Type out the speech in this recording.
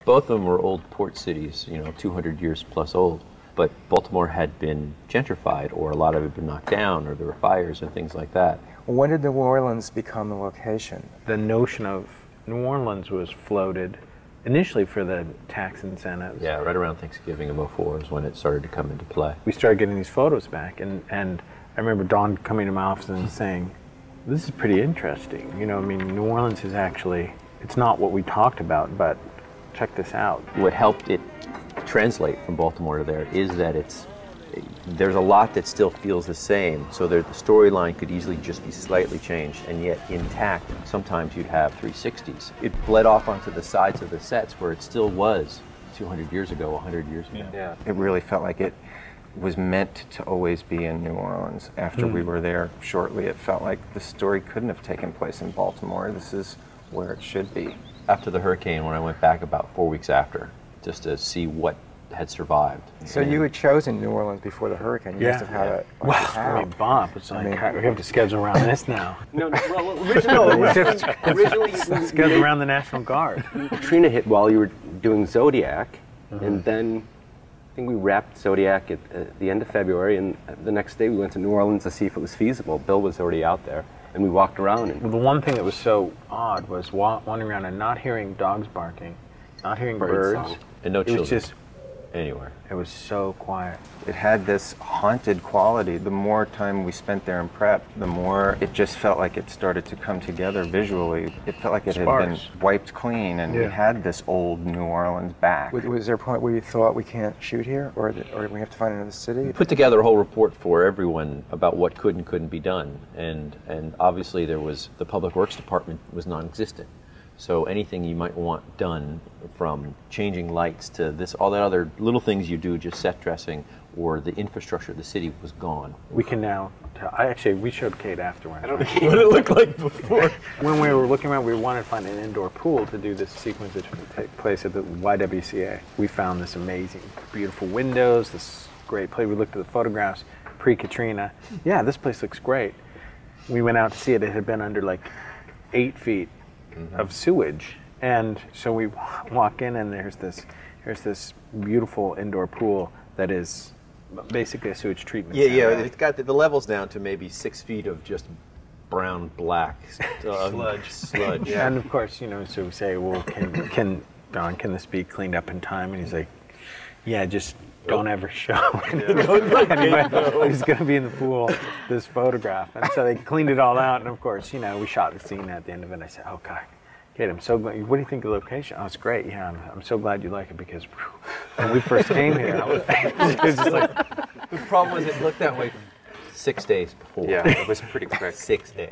Both of them were old port cities, 200 years plus old. But Baltimore had been gentrified, or a lot of it had been knocked down, or there were fires and things like that. When did New Orleans become the location? The notion of New Orleans was floated initially for the tax incentives. Yeah, right around Thanksgiving of '04 is when it started to come into play. We started getting these photos back, and I remember Dawn coming to my office and saying, this is pretty interesting. New Orleans is actually, it's not what we talked about, but check this out. What helped it translate from Baltimore to there is that there's a lot that still feels the same, so the storyline could easily just be slightly changed and yet intact. Sometimes you'd have 360s. It bled off onto the sides of the sets where it still was 200 years ago, 100 years ago. Yeah. It really felt like it was meant to always be in New Orleans. After we were there shortly, it felt like the story couldn't have taken place in Baltimore. This is where it should be. After the hurricane, when I went back about 4 weeks after, just to see what had survived. So you had chosen New Orleans before the hurricane. You must have had a Bob, it's like, we have to schedule around this now. Originally schedule around the National Guard. Katrina hit while you were doing Zodiac, and then I think we wrapped Zodiac at the end of February, and the next day we went to New Orleans to see if it was feasible. Bill was already out there, and we walked around. And well, the one thing that was so odd was wandering around and not hearing dogs barking, not hearing birds. And no children. It was just anywhere. It was so quiet. It had this haunted quality. The more time we spent there in prep, the more it just felt like it started to come together visually. It felt like it had been wiped clean, and we had this old New Orleans back. Was there a point where you thought we can't shoot here, or we have to find another city? We put together a whole report for everyone about what could and couldn't be done, and obviously there was, the Public Works Department was non-existent. So anything you might want done, from changing lights to this, all the other little things you do, just set dressing, or the infrastructure of the city, was gone. We can now tell. We showed Kate afterwards. I don't know what it looked like before. When we were looking around, we wanted to find an indoor pool to do this sequence that would take place at the YWCA. We found this amazing, beautiful windows, this great place. We looked at the photographs pre-Katrina. Yeah, this place looks great. We went out to see it. It had been under like 8 feet of sewage, and so we walk in, and there's this beautiful indoor pool that is basically a sewage treatment center. Yeah, it's got the levels down to maybe 6 feet of just brown black sludge. Yeah. And of course, so we say, well, can this be cleaned up in time? And he's like, yeah, just don't ever show anybody who's going to be in the pool this photograph. And so they cleaned it all out, and of course, we shot the scene at the end of it. I said, oh God, Kate, I'm so glad. What do you think of the location? Oh, it's great. Yeah, I'm so glad you like it, because when we first came here, it was just like. The problem was it looked that way 6 days before. Yeah, it was pretty quick. 6 days.